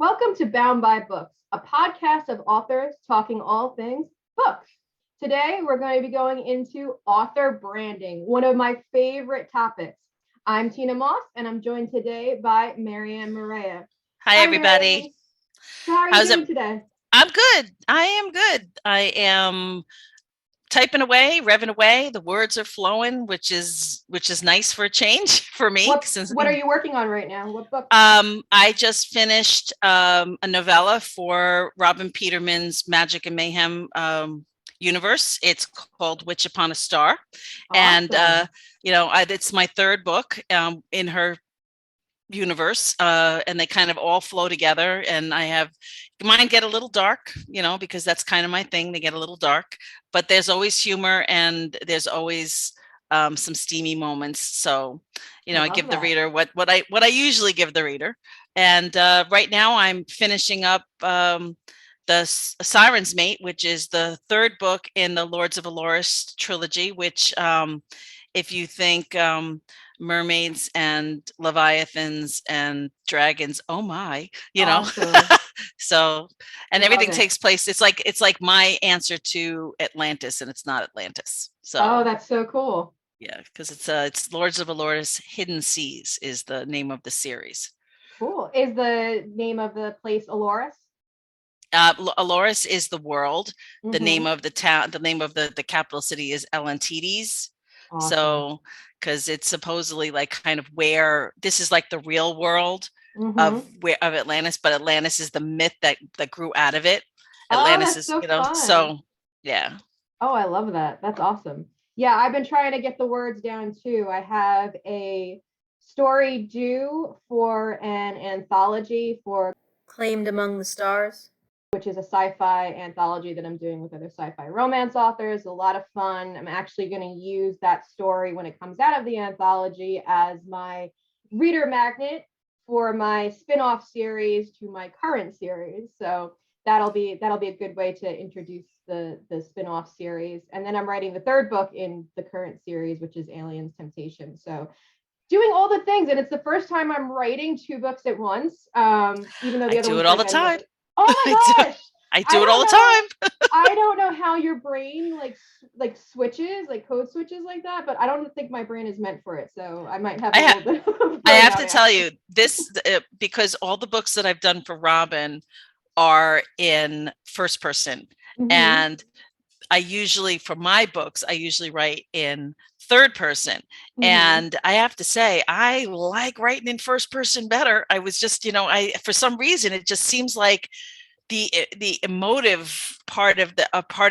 Welcome to Bound by Books, a podcast of authors talking all things books. Today, we're going to be going into author branding, one of my favorite topics. I'm Tina Moss, and I'm joined today by Marianne Maria. Hi, everybody. Marianne. So how are you How's doing it? today? I'm good. I am good. I am typing away, revving away. The words are flowing, which is nice for a change for me. What are you working on right now? What book? I just finished a novella for Robin Peterman's Magic and Mayhem universe. It's called Witch Upon a Star, Awesome. and it's my third book in her universe, and they kind of all flow together, and I have mine get a little dark, because that's kind of my thing. They get a little dark, but there's always humor and there's always some steamy moments. So I give the reader what I usually give the reader. And right now I'm finishing up the Siren's Mate, which is the third book in the Lords of Aloris trilogy, which if you think mermaids and leviathans and dragons, oh my, Awesome. So, and everything takes place. It's like my answer to Atlantis, and it's not Atlantis. So that's so cool. Yeah, because it's Lords of Aloris Hidden Seas is the name of the series. Cool. Is the name of the place Aloris? Aloris is the world. The name of the town, the name of the capital city is Atlantides. Awesome. So, because it's supposedly like kind of where this is like the real world of Atlantis, but Atlantis is the myth that grew out of it. Atlantis is, fun. So yeah. Oh, I love that. That's awesome. Yeah, I've been trying to get the words down too. I have a story due for an anthology for Claimed Among the Stars, which is a sci-fi anthology that I'm doing with other sci-fi romance authors. A lot of fun. I'm actually going to use that story when it comes out of the anthology as my reader magnet for my spin-off series to my current series. So that'll be a good way to introduce the spin-off series. And then I'm writing the third book in the current series, which is Aliens Temptation. So doing all the things, and it's the first time I'm writing two books at once. Even though the other do it all the time. Oh my gosh. I do it all the time. I don't know how your brain like switches, like code switches like that, but I don't think my brain is meant for it. So I might have a little bit. I have to tell you this, because all the books that I've done for Robin are in first person. And I usually, for my books, I usually write in third person. And I have to say, I like writing in first person better. I was just, for some reason, it just seems like the emotive part of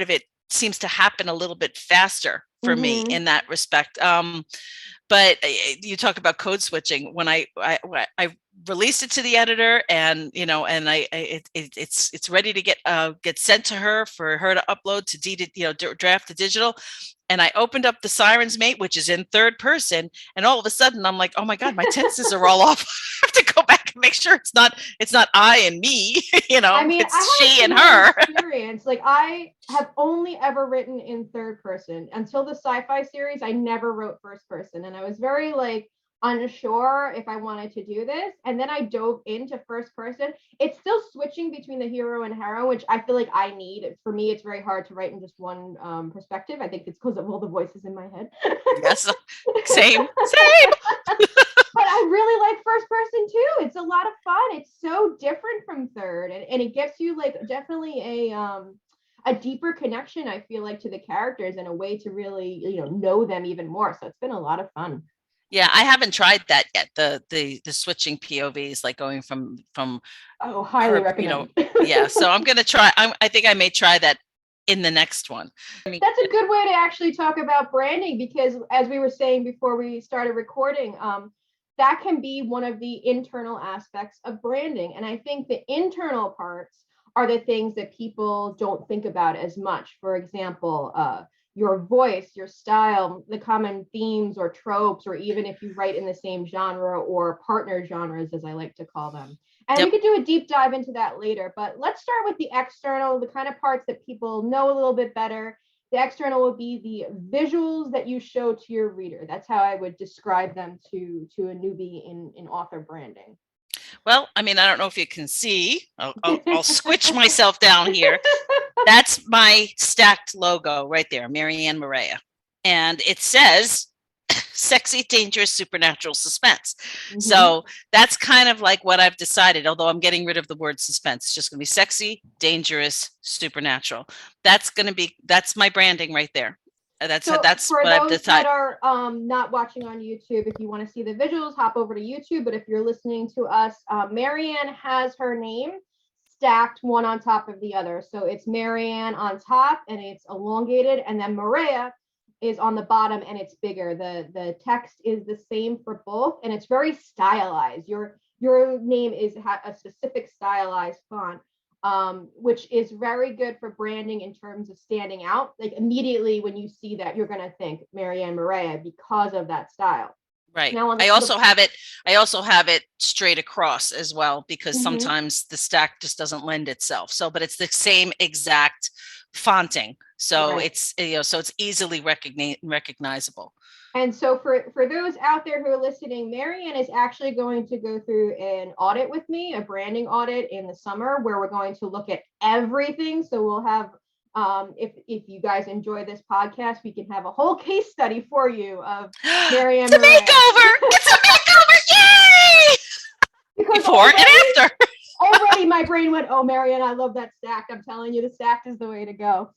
it seems to happen a little bit faster for me in that respect. But you talk about code switching. When I released it to the editor, and it's ready to get sent to her for her to upload to draft the digital. And I opened up the Siren's Mate, which is in third person, and all of a sudden I'm like, oh my God, my tenses are all off. I have to go back and make sure it's not I and me. I mean, it's she and her. Experience. Like, I have only ever written in third person until the sci-fi series. I never wrote first person, and I was very unsure if I wanted to do this. And then I dove into first person. It's still switching between the hero and heroine, which I feel like I need. For me, it's very hard to write in just one perspective. I think it's because of all the voices in my head. Yes, same. But I really like first person too. It's a lot of fun. It's so different from third, and it gets you definitely a deeper connection, I feel like, to the characters, and a way to really know them even more. So it's been a lot of fun. Yeah, I haven't tried that yet. The switching POVs, like going from highly recommend. Yeah, so I'm gonna try. I think I may try that in the next one. That's a good way to actually talk about branding, because as we were saying before we started recording, that can be one of the internal aspects of branding. And I think the internal parts are the things that people don't think about as much. For example, your voice, your style, the common themes or tropes, or even if you write in the same genre or partner genres, as I like to call them. And we could do a deep dive into that later, but let's start with the external, the kind of parts that people know a little bit better. The external would be the visuals that you show to your reader. That's how I would describe them to a newbie in author branding. Well, I mean, I don't know if you can see. I'll switch myself down here. That's my stacked logo right there, Marianne Maria. And it says sexy, dangerous, supernatural suspense. So that's kind of like what I've decided, although I'm getting rid of the word suspense. It's just going to be sexy, dangerous, supernatural. That's my branding right there. That's So for what I've those decided. that are not watching on YouTube, if you want to see the visuals, hop over to YouTube. But if you're listening to us, Marianne has her name stacked one on top of the other. So it's Marianne on top and it's elongated, and then Maria is on the bottom and it's bigger. The text is the same for both, and it's very stylized. Your name is a specific stylized font. Which is very good for branding in terms of standing out. Like immediately when you see that, you're going to think Marianne Maria because of that style. Right. Now I also have it straight across as well, because sometimes the stack just doesn't lend itself. So, but it's the same exact fonting. So it's, so it's easily recognizable. And so for those out there who are listening, Marianne is actually going to go through an audit with me, a branding audit in the summer, where we're going to look at everything. So we'll have, if you guys enjoy this podcast, we can have a whole case study for you of Marianne. It's a makeover! It's a makeover! Yay! Because before and after. Already my brain went, oh, Marianne, I love that stack. I'm telling you, the stack is the way to go.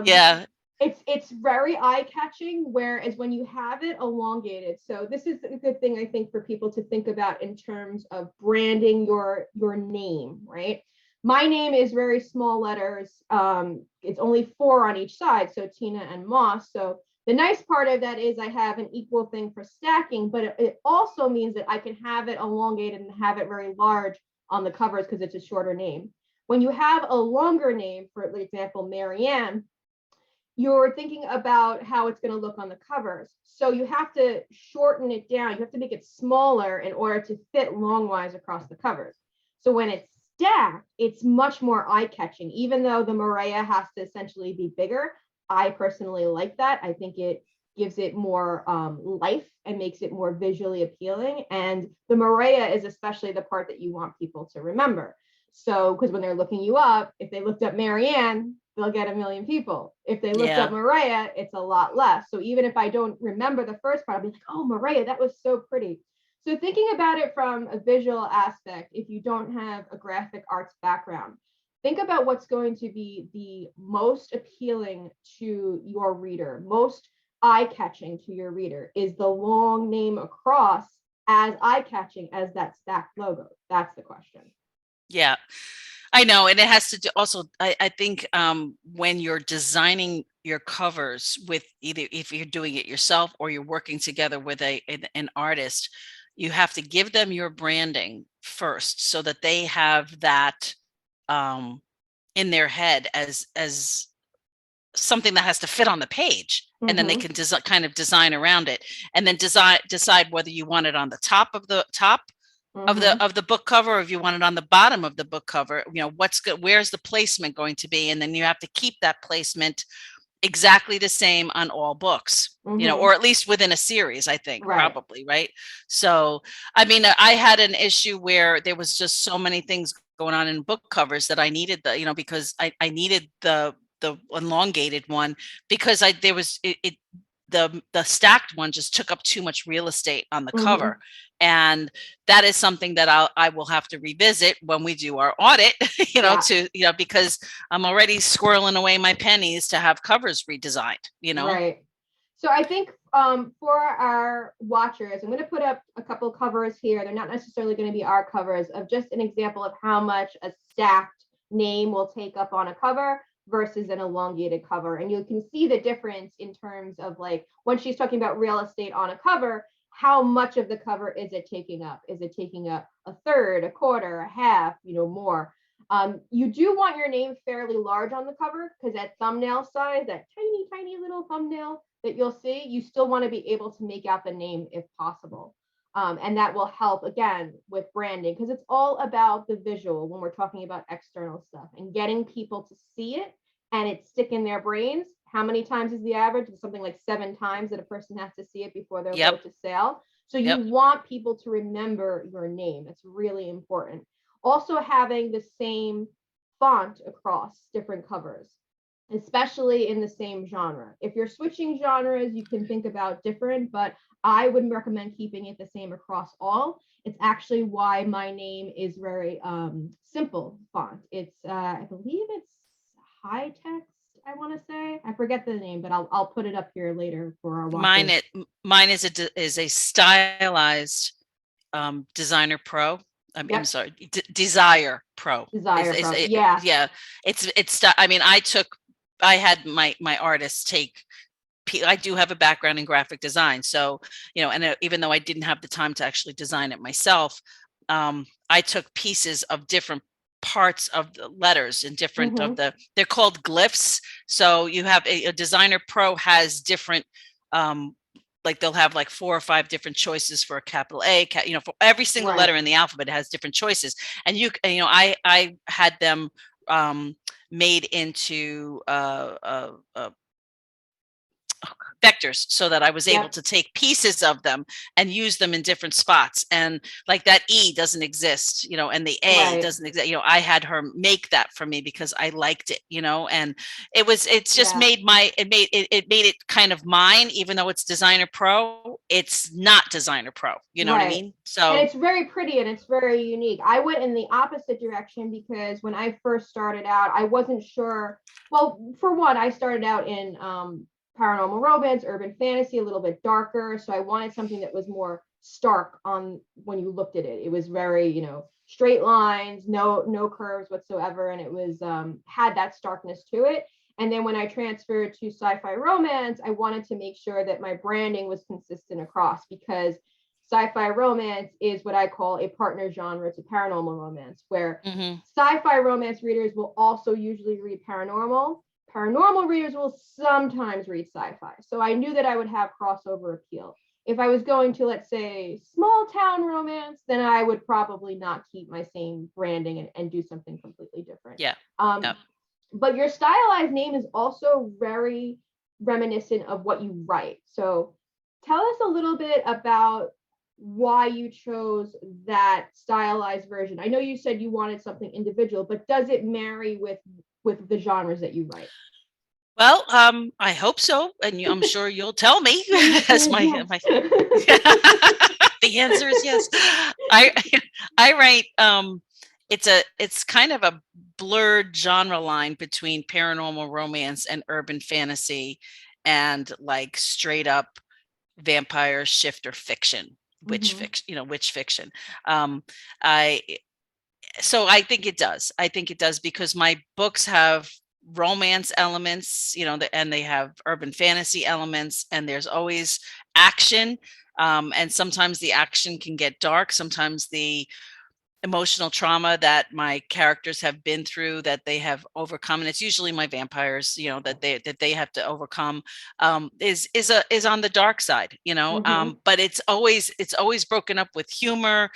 Yeah. It's very eye-catching, whereas when you have it elongated. So this is a good thing, I think, for people to think about in terms of branding your name, right? My name is very small letters. It's only 4 on each side, so Tina and Moss. So the nice part of that is I have an equal thing for stacking, but it also means that I can have it elongated and have it very large on the covers because it's a shorter name. When you have a longer name, for example, Marianne, you're thinking about how it's going to look on the covers. So you have to shorten it down. You have to make it smaller in order to fit longwise across the covers. So when it's stacked, it's much more eye-catching, even though the Maria has to essentially be bigger. I personally like that. I think it gives it more life and makes it more visually appealing. And the Maria is especially the part that you want people to remember. So, because when they're looking you up, if they looked up Marianne, they'll get 1 million people. If they looked up Maria, it's a lot less. So even if I don't remember the first part, I'll be like, oh, Maria, that was so pretty. So thinking about it from a visual aspect, if you don't have a graphic arts background, think about what's going to be the most appealing to your reader, most eye-catching to your reader. Is the long name across as eye-catching as that stacked logo? That's the question. Yeah, I know. And it has to do also, I think when you're designing your covers with either, if you're doing it yourself or you're working together with an artist, you have to give them your branding first so that they have that in their head as something that has to fit on the page. And then they can kind of design around it, and then decide whether you want it on the top of the of the book cover, or if you want it on the bottom of the book cover. What's good, where's the placement going to be, and then you have to keep that placement exactly the same on all books, or at least within a series, I think. Probably, right? So I mean, I had an issue where there was just so many things going on in book covers that I needed because I needed the elongated one, because the stacked one just took up too much real estate on the cover. And that is something that I will have to revisit when we do our audit, because I'm already squirreling away my pennies to have covers redesigned, Right. So I think for our watchers, I'm going to put up a couple covers here. They're not necessarily going to be our covers, of just an example of how much a stacked name will take up on a cover versus an elongated cover. And you can see the difference in terms of, like, when she's talking about real estate on a cover, how much of the cover is it taking up? Is it taking up a third, a quarter, a half, more? You do want your name fairly large on the cover, because at thumbnail size, that tiny, tiny little thumbnail that you'll see, you still want to be able to make out the name if possible. And that will help, again, with branding, because it's all about the visual when we're talking about external stuff, and getting people to see it and it stick in their brains. How many times is the average? It's something like 7 times that a person has to see it before they'll go to sale. So you want people to remember your name. It's really important. Also having the same font across different covers, especially in the same genre. If you're switching genres, you can think about different, but I would recommend keeping it the same across all. It's actually why my name is very simple font. It's I believe it's high text, I want to say. I forget the name, but I'll put it up here later for our watchers. Mine is a stylized Designer Pro. I'm sorry, Desire Pro. Desire Pro. Yeah. Yeah. It's I mean, I had my artists take, I do have a background in graphic design. So, and even though I didn't have the time to actually design it myself, I took pieces of different parts of the letters and different of they're called glyphs. So you have a Designer Pro has different, like they'll have like 4 or 5 different choices for a capital A, for every single letter in the alphabet, it has different choices. And I had them made into vectors so that I was able to take pieces of them and use them in different spots. And like that E doesn't exist, and the A doesn't exist. I had her make that for me because I liked it, and it's just made it made it kind of mine, even though it's Designer Pro, it's not Designer Pro, you know what I mean? So and it's very pretty and it's very unique. I went in the opposite direction because when I first started out, I wasn't sure. Well, for one, I started out in paranormal romance, urban fantasy, a little bit darker. So I wanted something that was more stark on when you looked at it. It was very, straight lines, no curves whatsoever. And it was had that starkness to it. And then when I transferred to sci-fi romance, I wanted to make sure that my branding was consistent across, because sci-fi romance is what I call a partner genre to paranormal romance, where sci-fi romance readers will also usually read paranormal. Paranormal readers will sometimes read sci-fi. So I knew that I would have crossover appeal. If I was going to, let's say, small town romance, then I would probably not keep my same branding and do something completely different. Yeah. But your stylized name is also very reminiscent of what you write. So tell us a little bit about why you chose that stylized version. I know you said you wanted something individual, but does it marry with the genres that you write? Well, I hope so, and I'm sure you'll tell me. As my the answer is yes. I write. It's kind of a blurred genre line between paranormal romance and urban fantasy, and like straight up vampire shifter fiction, witch fiction. So I think it does. I think it does because my books have romance elements, and they have urban fantasy elements, and there's always action. And sometimes the action can get dark. Sometimes the emotional trauma that my characters have been through, that they have overcome, and it's usually my vampires, that they have to overcome, is on the dark side, but it's always broken up with humor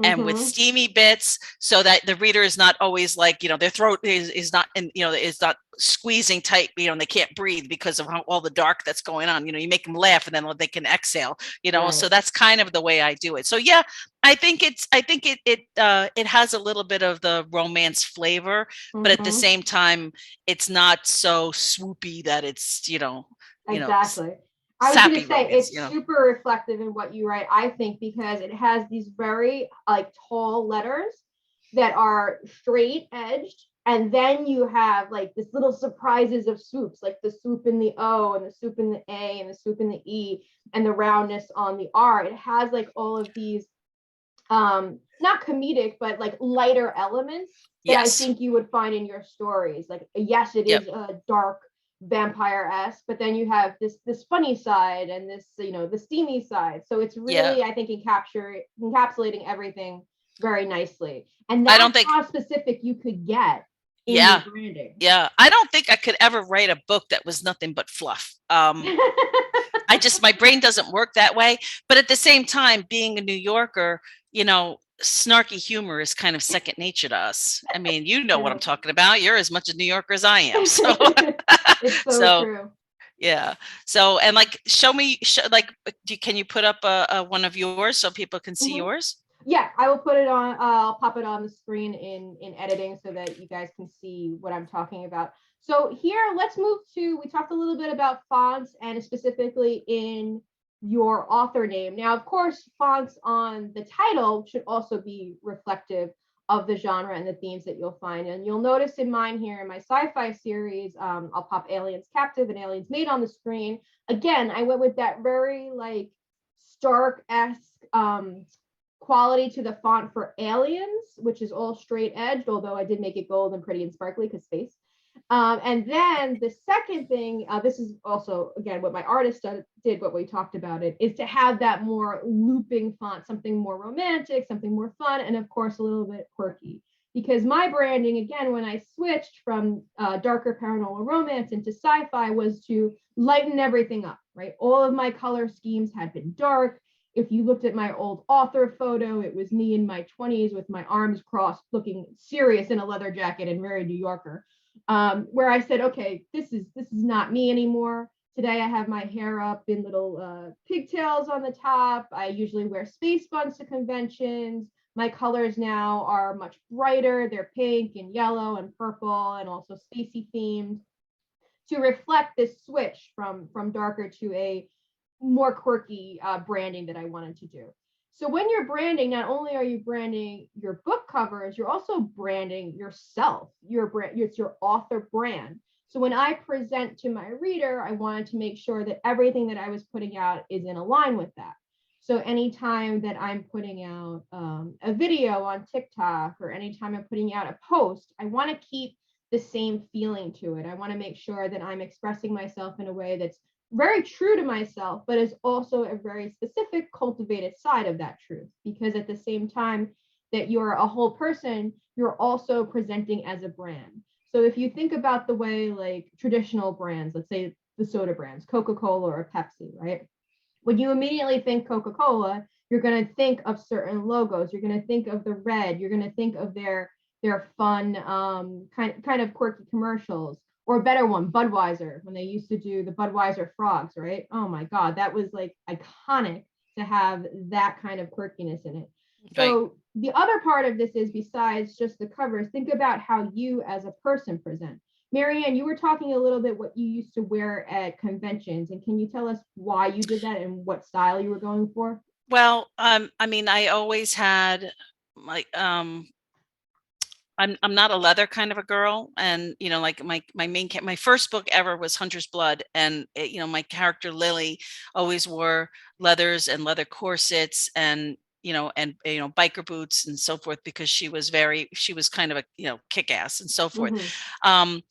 and with steamy bits, so that the reader is not always like, their throat is not, and is not squeezing tight, and they can't breathe because of all the dark that's going on. You make them laugh and then they can exhale, so that's kind of the way I do it. So yeah, I think it has a little bit of the romance flavor, but at the same time, it's not so swoopy that it's, exactly. I was going to say romance, it's super reflective in what you write, I think, because it has these very tall letters that are straight edged. And then you have like this little surprises of swoops, like the swoop in the O and the swoop in the A and the swoop in the E and the roundness on the R. It has like all of these not comedic, but like lighter elements that I think you would find in your stories. Like, yes, it is a dark vampire-esque, but then you have this funny side and this, the steamy side. So it's really, I think, encapsulating everything very nicely. And that's how specific you could get in your branding. Yeah. I don't think I could ever write a book that was nothing but fluff. My brain doesn't work that way. But at the same time, being a New Yorker, snarky humor is kind of second nature to us. I mean, what I'm talking about. You're as much a New Yorker as I am. So, it's so true. Yeah. So, and like, show me, like, can you put up a one of yours so people can see yours? Yeah, I will put it on. I'll pop it on the screen in editing so that you guys can see what I'm talking about. So here, let's move to. We talked a little bit about fonts and specifically in your author name. Now, of course, fonts on the title should also be reflective of the genre and the themes that you'll find. And you'll notice in mine here in my sci-fi series, I'll pop Aliens Captive and Aliens Made on the screen. Again, I went with that very like Stark-esque quality to the font for Aliens, which is all straight edged, although I did make it gold and pretty and sparkly because space. And then the second thing, this is also, again, what my artist did, what we talked about it, is to have that more looping font, something more romantic, something more fun, and of course, a little bit quirky. Because my branding, again, when I switched from darker paranormal romance into sci-fi was to lighten everything up, right? All of my color schemes had been dark. If you looked at my old author photo, it was me in my 20s with my arms crossed, looking serious in a leather jacket and very New Yorker. Where I said, okay, this is not me anymore. Today I have my hair up in little pigtails on the top. I usually wear space buns to conventions. My colors now are much brighter. They're pink and yellow and purple and also spacey themed to reflect this switch from darker to a more quirky branding that I wanted to do. So when you're branding, not only are you branding your book covers, you're also branding yourself, your brand, it's your author brand. So when I present to my reader, I wanted to make sure that everything that I was putting out is in line with that. So anytime that I'm putting out a video on TikTok or anytime I'm putting out a post, I want to keep the same feeling to it. I want to make sure that I'm expressing myself in a way that's very true to myself, but is also a very specific cultivated side of that truth. Because at the same time that you're a whole person, you're also presenting as a brand. So if you think about the way like traditional brands, let's say the soda brands, Coca-Cola or Pepsi, right? When you immediately think Coca-Cola, you're going to think of certain logos. You're going to think of the red. You're going to think of their fun kind of quirky commercials. Or a better one, Budweiser, when they used to do the Budweiser frogs, right? Oh my God, that was like iconic to have that kind of quirkiness in it. So right. The other part of this is, besides just the covers, think about how you as a person present. Marianne, you were talking a little bit what you used to wear at conventions, and can you tell us why you did that and what style you were going for? Well, I mean, I always had like I'm not a leather kind of a girl, and you know, like my first book ever was Hunter's Blood, and it, you know, my character Lily always wore leathers and leather corsets, and you know, biker boots and so forth, because she was kind of a, you know, kick-ass and so forth. And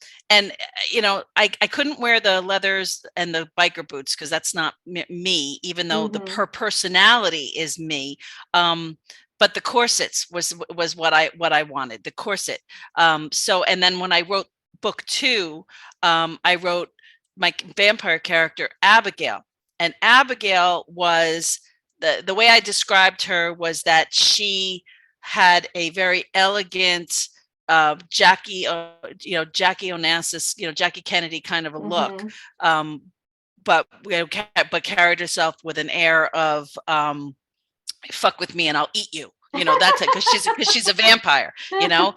you know, I couldn't wear the leathers and the biker boots because that's not me, even though her personality is me. But the corsets was what I wanted, the corset. So, and then when I wrote book 2, I wrote my vampire character Abigail, and Abigail was the way I described her was that she had a very elegant Jackie Onassis, you know, Jackie Kennedy kind of a look, but carried herself with an air of fuck with me and I'll eat you. You know, that's it, because she's a vampire, you know.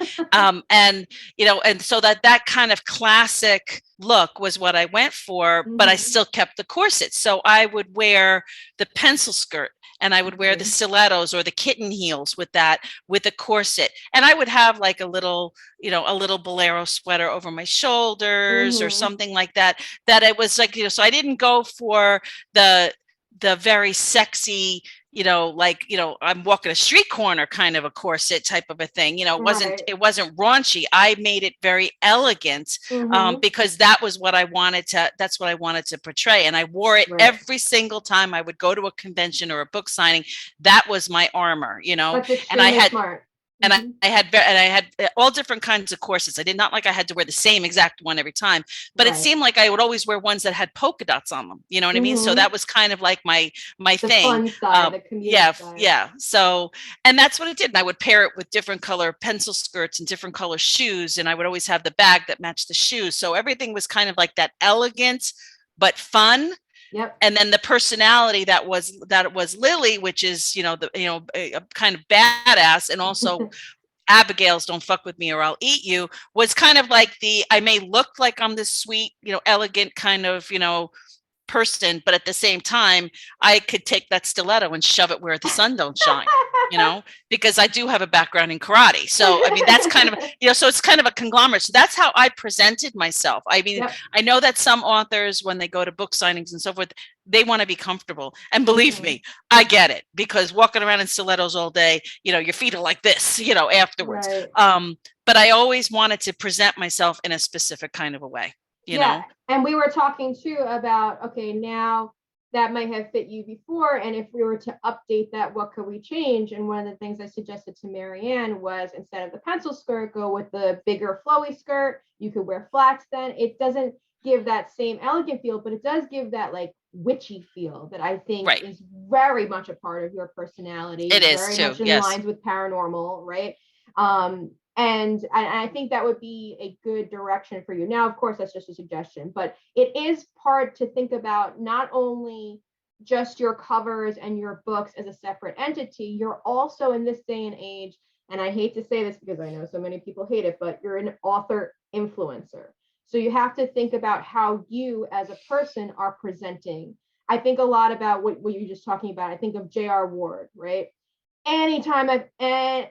And you know, and so that kind of classic look was what I went for, but I still kept the corset. So I would wear the pencil skirt, and I would wear the stilettos or the kitten heels with a corset, and I would have like a little bolero sweater over my shoulders or something like that. That it was like, you know, so I didn't go for the very sexy, you know, like, you know, I'm walking a street corner kind of a corset type of a thing. You know, it wasn't raunchy. I made it very elegant, because that's what I wanted to portray. And I wore it every single time I would go to a convention or a book signing. That was my armor, you know. And I had smart. And I had all different kinds of corsets. I did not like I had to wear the same exact one every time, but it seemed like I would always wear ones that had polka dots on them. You know what I mean? So that was kind of like my the thing. Fun side, the side. Yeah. So, and that's what it did. And I would pair it with different color pencil skirts and different color shoes. And I would always have the bag that matched the shoes. So everything was kind of like that elegant, but fun. Yep. And then the personality that was Lily, which is, a kind of badass, and also Abigail's "don't fuck with me or I'll eat you," was kind of like I may look like I'm this sweet, elegant kind of, person, but at the same time, I could take that stiletto and shove it where the sun don't shine, because I do have a background in karate. So, I mean, that's kind of, so it's kind of a conglomerate. So that's how I presented myself. I mean, Yep. I know that some authors, when they go to book signings and so forth, they want to be comfortable. And believe me, I get it, because walking around in stilettos all day, your feet are like this, afterwards. Right. But I always wanted to present myself in a specific kind of a way. You know? And we were talking too about, okay, now that might have fit you before, and if we were to update that, what could we change? And one of the things I suggested to Marianne was, instead of the pencil skirt, go with the bigger flowy skirt. You could wear flats then. It doesn't give that same elegant feel, but it does give that like witchy feel that I think is very much a part of your personality. It is very too, much in yes. lines with paranormal, right? And I think that would be a good direction for you. Now, of course, that's just a suggestion, but it is part to think about, not only just your covers and your books as a separate entity, you're also, in this day and age, and I hate to say this because I know so many people hate it, but you're an author influencer. So you have to think about how you as a person are presenting. I think a lot about what you're just talking about. I think of J.R. Ward, right? Anytime I've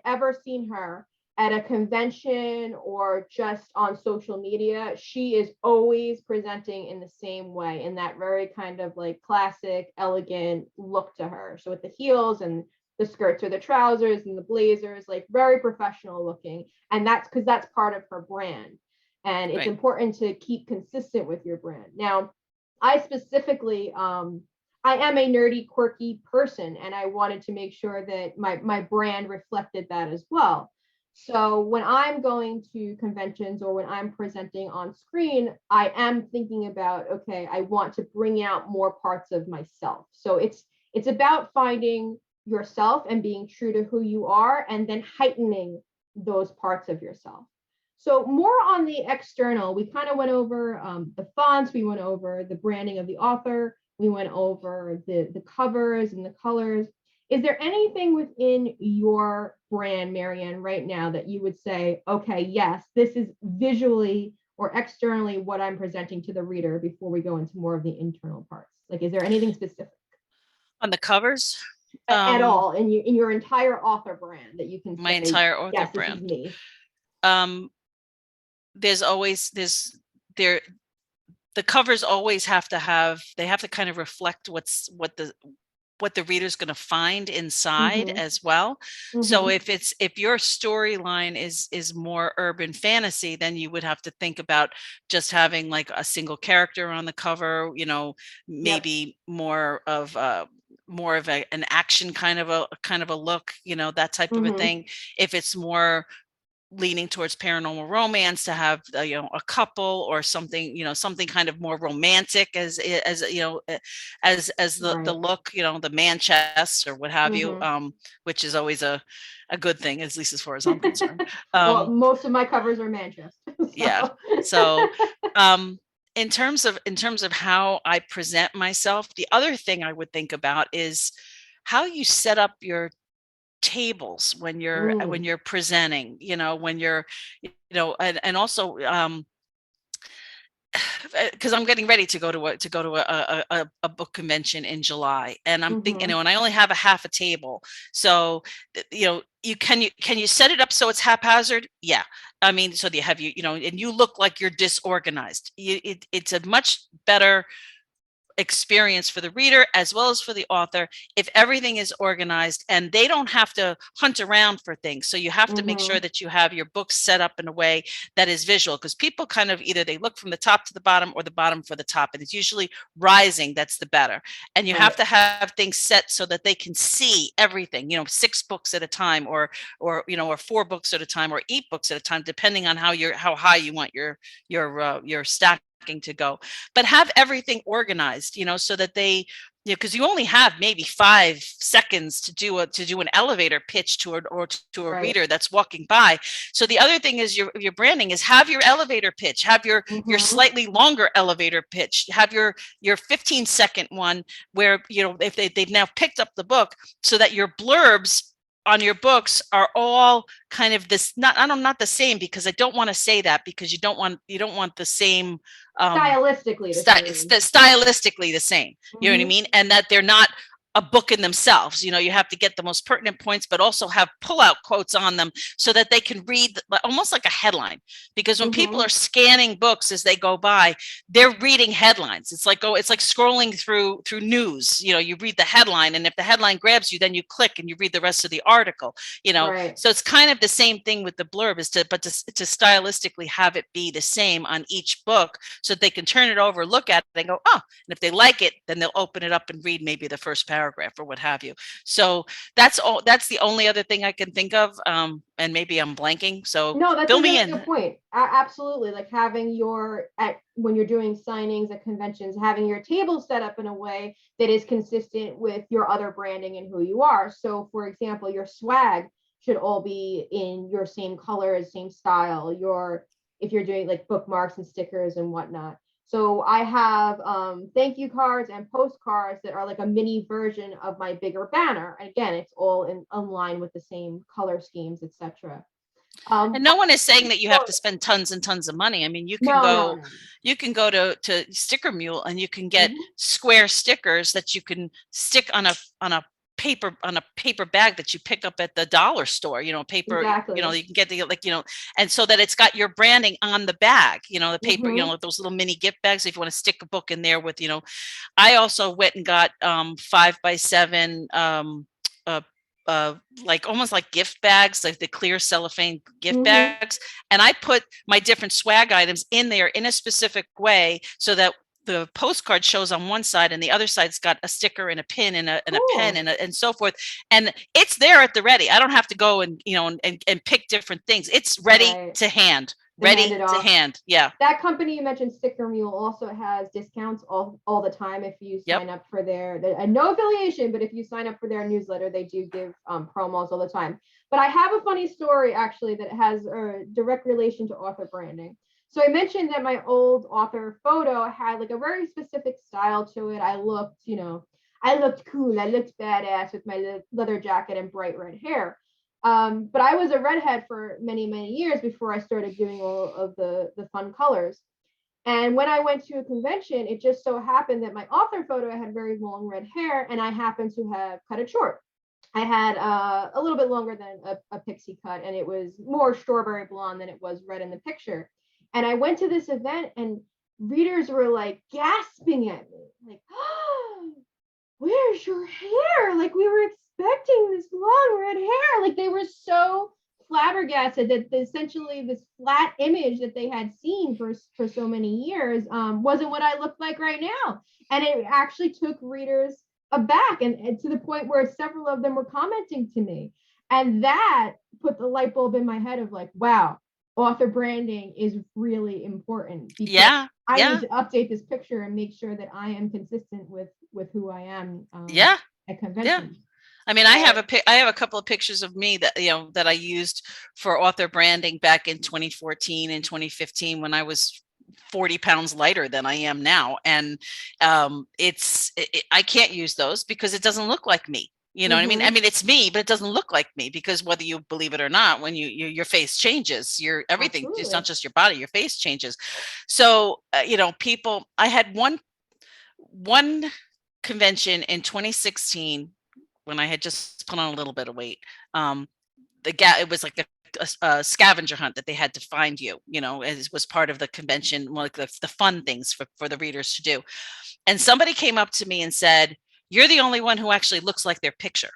ever seen her at a convention or just on social media, she is always presenting in the same way, in that very kind of like classic, elegant look to her. So with the heels and the skirts or the trousers and the blazers, like very professional looking. And that's because that's part of her brand. And it's important to keep consistent with your brand. Now, I specifically, I am a nerdy, quirky person, and I wanted to make sure that my brand reflected that as well. So when I'm going to conventions or when I'm presenting on screen, I am thinking about, okay, I want to bring out more parts of myself. So it's about finding yourself and being true to who you are, and then heightening those parts of yourself. So more on the external, we kind of went over the fonts, we went over the branding of the author, we went over the covers and the colors. Is there anything within your brand, Marianne, right now that you would say, okay, yes, this is visually or externally what I'm presenting to the reader, before we go into more of the internal parts? Like, is there anything specific on the covers? At all in your entire author brand that you can say, my entire author yes, brand? This is me. There's always the covers always have to kind of reflect what the reader's going to find inside as well. So if your storyline is more urban fantasy, then you would have to think about just having like a single character on the cover, maybe more of an action kind of a look, that type of a thing. If it's more leaning towards paranormal romance, to have a couple or something, something kind of more romantic as the look, the man chest or what have you, which is always a good thing, at least as far as I'm concerned. Well, most of my covers are man chest. So. Yeah. So in terms of how I present myself, the other thing I would think about is how you set up your tables when you're presenting, when you're, and also because I'm getting ready to go to a book convention in July, and I'm thinking, and I only have a half a table, so can you set it up so it's haphazard? Yeah, I mean, so you have and you look like you're disorganized. It's a much better experience for the reader as well as for the author if everything is organized and they don't have to hunt around for things. So you have to make sure that you have your books set up in a way that is visual, because people kind of either they look from the top to the bottom or the bottom for the top, and it's usually rising that's the better. And you have to have things set so that they can see everything, 6 books at a time, or 4 books at a time, or 8 books at a time, depending on how high you want your stack to go, but have everything organized, so that they, because you only have maybe 5 seconds to do an elevator pitch to a Right. reader that's walking by. So the other thing is your branding is have your elevator pitch, have your slightly longer elevator pitch, have your 15-second one where, if they've now picked up the book, so that your blurbs on your books are all kind of this, not the same, because I don't want to say that, because you don't want the same stylistically the same. You know what I mean? And that they're not a book in themselves. You have to get the most pertinent points, but also have pull-out quotes on them so that they can read almost like a headline. Because when people are scanning books as they go by, they're reading headlines. It's like scrolling through news. You read the headline, and if the headline grabs you, then you click and you read the rest of the article. Right. So it's kind of the same thing with the blurb, to stylistically have it be the same on each book, so that they can turn it over, look at it, and go, oh, and if they like it, then they'll open it up and read maybe the first paragraph or what have you. So that's the only other thing I can think of. And maybe I'm blanking. So no, that's fill a me really in. good point. Absolutely. Like having when you're doing signings at conventions, having your table set up in a way that is consistent with your other branding and who you are. So for example, your swag should all be in your same colors, same style. If you're doing like bookmarks and stickers and whatnot. So I have thank you cards and postcards that are like a mini version of my bigger banner. And again, it's all in line with the same color schemes, etc. And no one is saying that you have to spend tons and tons of money. I mean, you can go to Sticker Mule, and you can get square stickers that you can stick on a paper bag that you pick up at the dollar store, paper, exactly. You can get and so that it's got your branding on the bag, the paper, those little mini gift bags, if you want to stick a book in there with, I also went and got 5x7 like almost like gift bags, like the clear cellophane gift bags. And I put my different swag items in there in a specific way, so that the postcard shows on one side and the other side's got a sticker and a pin and a pen and so forth. And it's there at the ready. I don't have to go and, and pick different things. It's ready to hand. Ready to hand. Yeah. That company you mentioned, Sticker Mule, also has discounts all the time if you sign up for no affiliation, but if you sign up for their newsletter, they do give promos all the time. But I have a funny story actually that has a direct relation to author branding. So I mentioned that my old author photo had like a very specific style to it. I looked cool. I looked badass with my leather jacket and bright red hair. But I was a redhead for many, many years before I started doing all of the fun colors. And when I went to a convention, it just so happened that my author photo, I had very long red hair, and I happened to have cut it short. I had a little bit longer than a pixie cut, and it was more strawberry blonde than it was red in the picture. And I went to this event, and readers were like gasping at me, like, oh, where's your hair? Like, we were expecting this long red hair. Like, they were so flabbergasted that essentially this flat image that they had seen for so many years wasn't what I looked like right now. And it actually took readers aback, and to the point where several of them were commenting to me. And that put the light bulb in my head of like, wow, author branding is really important. Yeah. I need to update this picture and make sure that I am consistent with who I am at conventions. Yeah. I mean, I have a couple of pictures of me that, that I used for author branding back in 2014 and 2015 when I was 40 pounds lighter than I am now. And I can't use those because it doesn't look like me. You know what I mean? I mean, it's me, but it doesn't look like me, because whether you believe it or not, when your face changes, your everything, Absolutely. It's not just your body, your face changes. So, people, I had one convention in 2016 when I had just put on a little bit of weight. It was like a scavenger hunt that they had to find you, as was part of the convention, like the fun things for the readers to do. And somebody came up to me and said, "You're the only one who actually looks like their picture."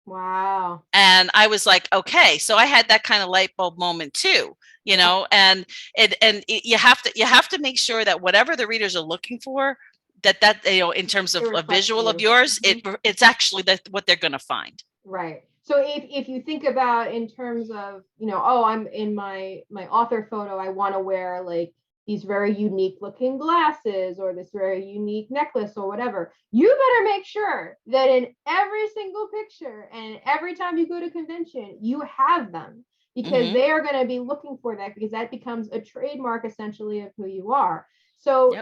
Wow. And I was like, okay. So I had that kind of light bulb moment too, and you have to make sure that whatever the readers are looking for, that in terms of a visual of yours, it's actually what they're going to find. Right. So if you think about in terms of, I'm in my author photo, I want to wear like these very unique looking glasses or this very unique necklace or whatever, you better make sure that in every single picture and every time you go to convention, you have them, because they are going to be looking for that, because that becomes a trademark essentially of who you are. So,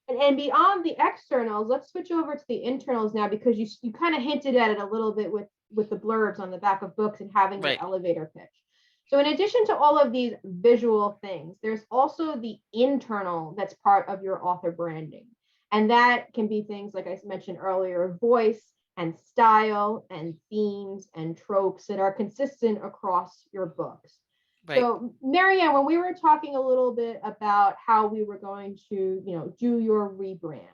and beyond the externals, let's switch over to the internals now, because you kind of hinted at it a little bit with the blurbs on the back of books and having the elevator pitch. So in addition to all of these visual things, there's also the internal that's part of your author branding. And that can be things like I mentioned earlier, voice and style and themes and tropes that are consistent across your books. Right. So Marianne, when we were talking a little bit about how we were going to, do your rebrand,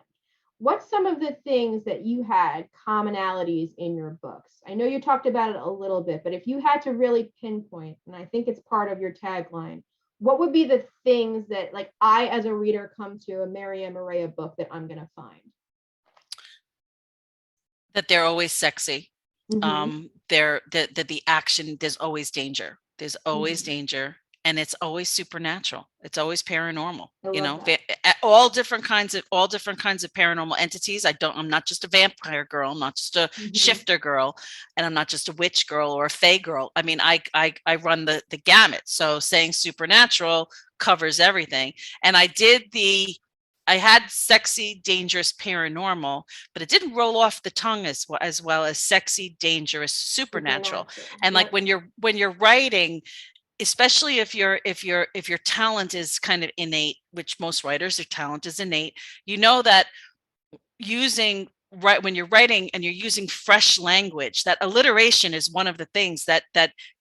what's some of the things that you had commonalities in your books? I know you talked about it a little bit, but if you had to really pinpoint, and I think it's part of your tagline, what would be the things that, like, I as a reader come to a Marianne Morea book that I'm going to find? That they're always sexy. The action, there's always danger. There's always danger. And it's always supernatural. It's always paranormal. All different kinds of paranormal entities. I'm not just a vampire girl. I'm not just a shifter girl, and I'm not just a witch girl or a fae girl. I mean, I run the gamut. So saying supernatural covers everything. And I had sexy, dangerous, paranormal, but it didn't roll off the tongue as well as sexy, dangerous, supernatural. And like when you're writing, especially if your talent is kind of innate, which most writers, their talent is innate, that when you're writing and you're using fresh language, that alliteration is one of the things that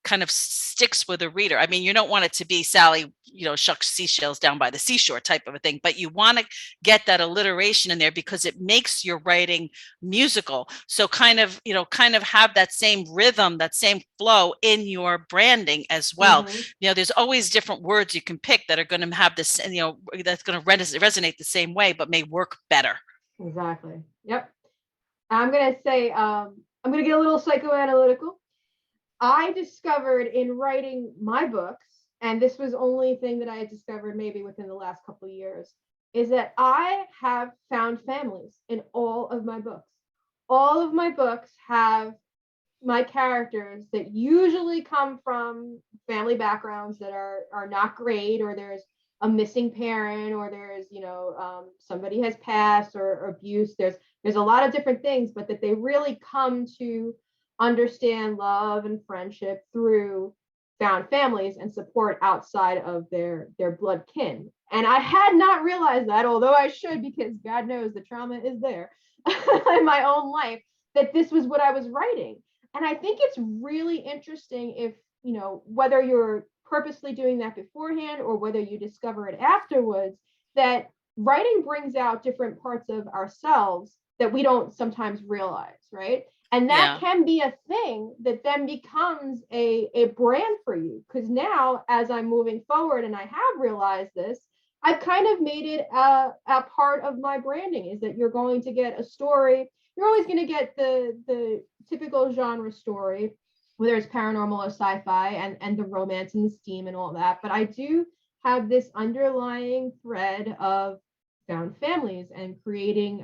kind of sticks with a reader. I mean, you don't want it to be Sally, shucks seashells down by the seashore type of a thing, but you want to get that alliteration in there because it makes your writing musical. So kind of have that same rhythm, that same flow in your branding as well. There's always different words you can pick that are going to have this, that's going to resonate the same way, but may work better. Exactly. Yep. I'm going to say, I'm going to get a little psychoanalytical. I discovered in writing my books, and this was only thing that I had discovered maybe within the last couple of years, is that I have found families in all of my books. All of my books have my characters that usually come from family backgrounds that are not great, or there's a missing parent, or there's somebody has passed or abuse. There's a lot of different things, but that they really come to understand love and friendship through found families and support outside of their blood kin. And I had not realized that, although I should, because God knows the trauma is there in my own life, that this was what I was writing. And I think it's really interesting if, whether you're purposely doing that beforehand or whether you discover it afterwards, that writing brings out different parts of ourselves that we don't sometimes realize, right? And that can be a thing that then becomes a brand for you. Because now, as I'm moving forward and I have realized this, I've kind of made it a part of my branding, is that you're going to get a story. You're always going to get the typical genre story, whether it's paranormal or sci-fi, and the romance and the steam and all that. But I do have this underlying thread of found families and creating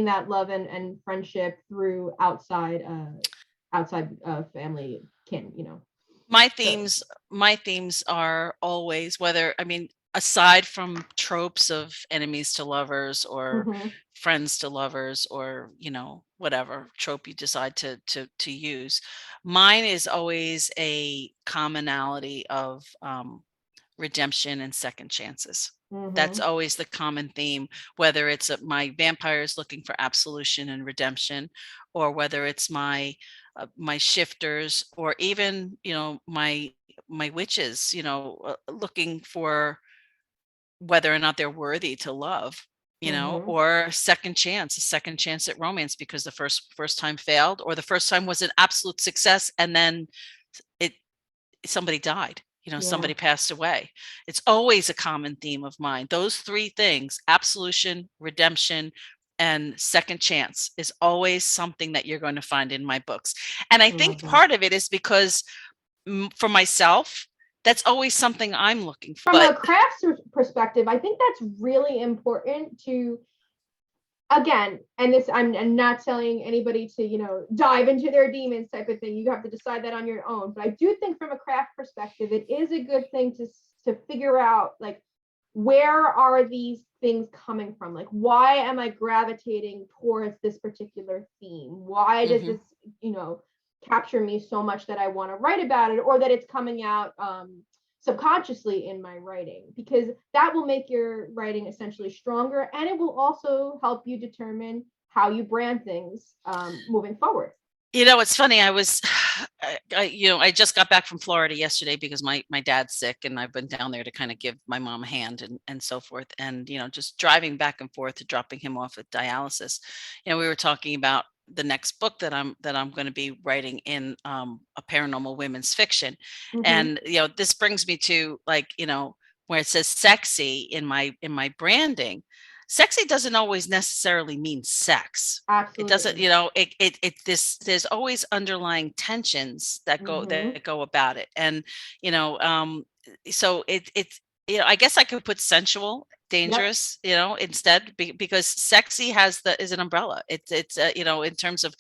that love and friendship through outside family kin. My themes are always, aside from tropes of enemies to lovers or friends to lovers, or whatever trope you decide to use, mine is always a commonality of redemption and second chances. That's always the common theme, whether it's my vampires looking for absolution and redemption, or whether it's my shifters, or even my witches looking for whether or not they're worthy to love, or a second chance at romance, because the first time failed, or the first time was an absolute success and then somebody died, somebody passed away. It's always a common theme of mine. Those three things, absolution, redemption, and second chance, is always something that you're going to find in my books. And I think part of it is because for myself, that's always something I'm looking for. From a crafts perspective, I think that's really important to, again, and this, I'm not telling anybody to, dive into their demons type of thing. You have to decide that on your own. But I do think from a craft perspective, it is a good thing to figure out, like, where are these things coming from? Like, why am I gravitating towards this particular theme? Why does this, capture me so much that I want to write about it, or that it's coming out subconsciously in my writing? Because that will make your writing essentially stronger, and it will also help you determine how you brand things moving forward. It's funny. I just got back from Florida yesterday because my dad's sick, and I've been down there to kind of give my mom a hand and so forth. And, just driving back and forth to dropping him off at dialysis, we were talking about the next book that I'm going to be writing in a paranormal women's fiction. And, this brings me to, like, where it says sexy in my branding. Sexy doesn't always necessarily mean sex. Absolutely. It doesn't, there's always underlying tensions that go about it. And, so it's, I guess I could put sensual, dangerous, instead, because sexy is an umbrella. It's in terms of,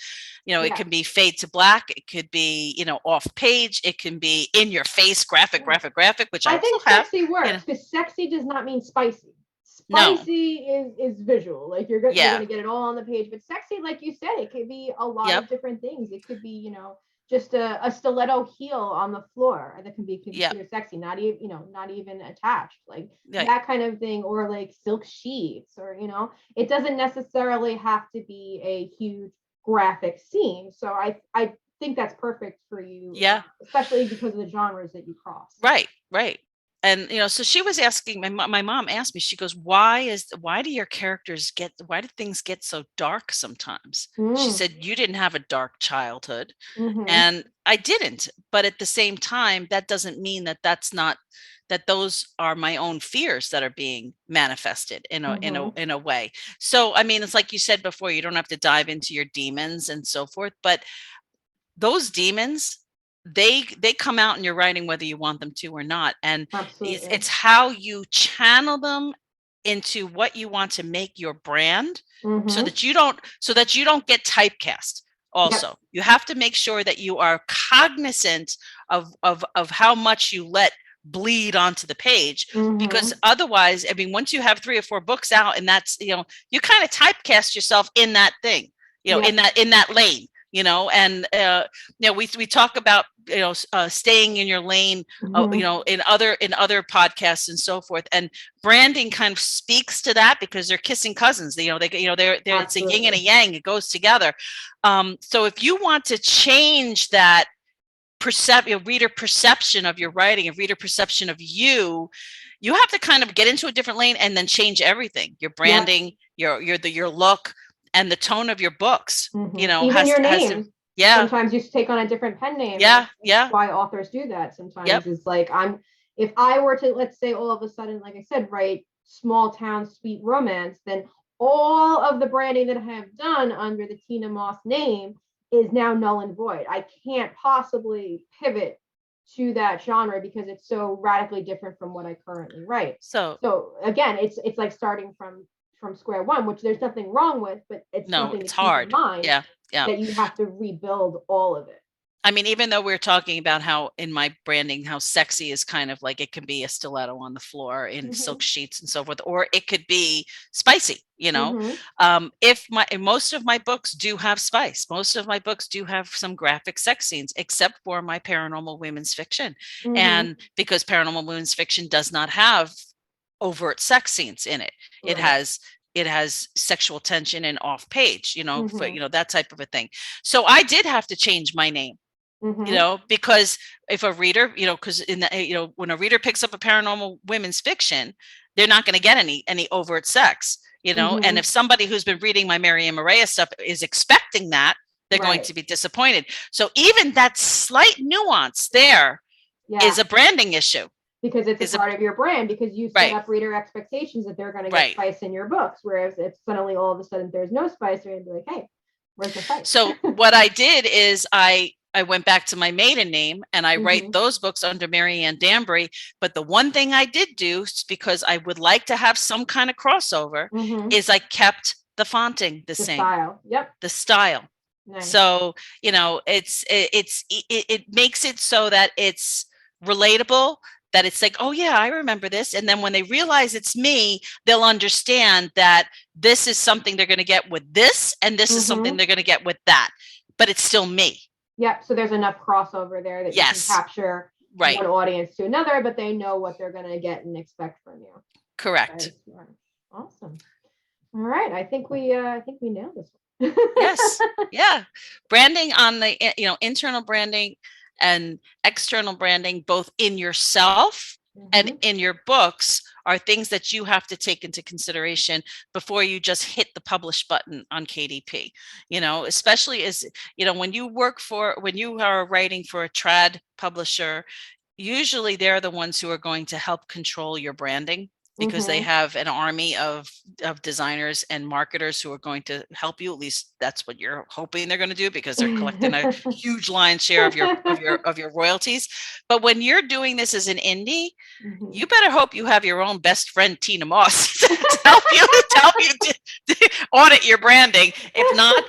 it can be fade to black. It could be, off page. It can be in your face, graphic, which I think sexy works, because sexy does not mean spicy. Spicy is visual, like you're gonna get it all on the page. But sexy, like you said, it could be a lot of different things. It could be, just a stiletto heel on the floor that can be considered sexy, not even attached, like that kind of thing, or like silk sheets, or it doesn't necessarily have to be a huge graphic scene. So I think that's perfect for you, especially because of the genres that you cross. Right. And, so she was asking, my mom asked me, she goes, why do your characters why do things get so dark sometimes? She said, you didn't have a dark childhood. And I didn't. But at the same time, that doesn't mean that those are my own fears that are being manifested in a way. So, I mean, it's like you said before, you don't have to dive into your demons and so forth, but those demons, they come out in your writing whether you want them to or not. And it's how you channel them into what you want to make your brand, so that you don't get typecast. Also, you have to make sure that you are cognizant of how much you let bleed onto the page, because otherwise, I mean, once you have 3 or 4 books out, and that's, you kind of typecast yourself in that thing, in that lane. And we talk about staying in your lane, in other podcasts and so forth. And branding kind of speaks to that, because they're kissing cousins. They're it's a yin and a yang. It goes together. So if you want to change that reader perception of your writing, a reader perception of you have to kind of get into a different lane and then change everything. Your branding, your look, and the tone of your books, even your name. Sometimes you take on a different pen name. That's why authors do that sometimes. Is like, if I were to, let's say, all of a sudden, like I said, write small town sweet romance, then all of the branding that I have done under the Tina Moss name is now null and void. I can't possibly pivot to that genre because it's so radically different from what I currently write. So again, it's like starting from square one, which there's nothing wrong with, but it's something to keep hard in mind. That you have to rebuild all of it. I mean, even though we're talking about how in my branding, how sexy is kind of like, it can be a stiletto on the floor in silk sheets and so forth, or it could be spicy, most of my books do have spice. Most of my books do have some graphic sex scenes, except for my paranormal women's fiction. And because paranormal women's fiction does not have overt sex scenes in it. It has sexual tension and off page, for, that type of a thing. So I did have to change my name, because if a reader, because when a reader picks up a paranormal women's fiction, they're not going to get any overt sex, and if somebody who's been reading my Marianne stuff is expecting that, they're going to be disappointed. So even that slight nuance there is a branding issue. Because it's a part of your brand, because you set up reader expectations that they're going to get spice in your books. Whereas if suddenly all of a sudden there's no spice, they're going to be like, hey, where's the spice? So what I did is I I went back to my maiden name and I write those books under Marianne Danbury. But the one thing I did do, because I would like to have some kind of crossover, is I kept the fonting the same. Style. Yep. The style. Nice. So, it makes it so that it's relatable, that it's like, oh yeah, I remember this. And then when they realize it's me, they'll understand that this is something they're going to get with this, and this is something they're going to get with that, but it's still me. Yep. So there's enough crossover there that you can capture one audience to another, but they know what they're going to get and expect from you. Correct. Awesome. All right. I think we nailed this one. Yes. Yeah. Branding on the, internal branding and external branding, both in yourself and in your books, are things that you have to take into consideration before you just hit the publish button on KDP. Especially as, when you are writing for a trad publisher, usually they're the ones who are going to help control your branding, because they have an army of designers and marketers who are going to help you. At least that's what you're hoping they're going to do, because they're collecting a huge lion's share of your royalties. But when you're doing this as an indie, you better hope you have your own best friend Tina Moss to help you to audit your branding. If not,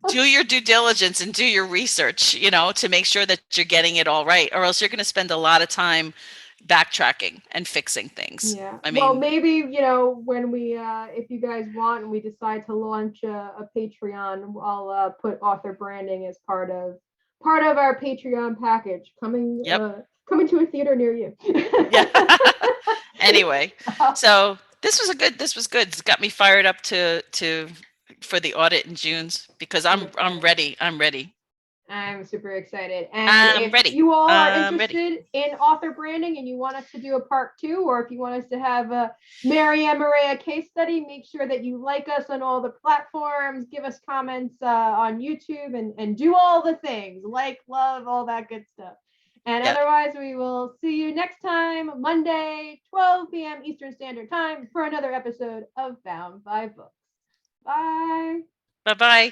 do your due diligence and do your research, to make sure that you're getting it all right, or else you're going to spend a lot of time backtracking and fixing things. Yeah. Well, maybe, when we, if you guys want, and we decide to launch a Patreon, I'll put author branding as part of our Patreon package coming to a theater near you. Yeah. Anyway, so this was good. It's got me fired up for the audit in June, because I'm ready. I'm super excited. And if you all are interested in author branding and you want us to do a part 2, or if you want us to have a Marianne Maria case study, make sure that you like us on all the platforms, give us comments on YouTube, and do all the things, like, love, all that good stuff. And otherwise, we will see you next time, Monday, 12 p.m. Eastern Standard Time, for another episode of Bound by Books. Bye. Bye-bye.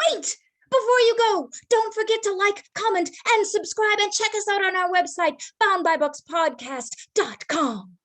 Wait! Before you go, don't forget to like, comment, and subscribe, and check us out on our website, boundbybookspodcast.com.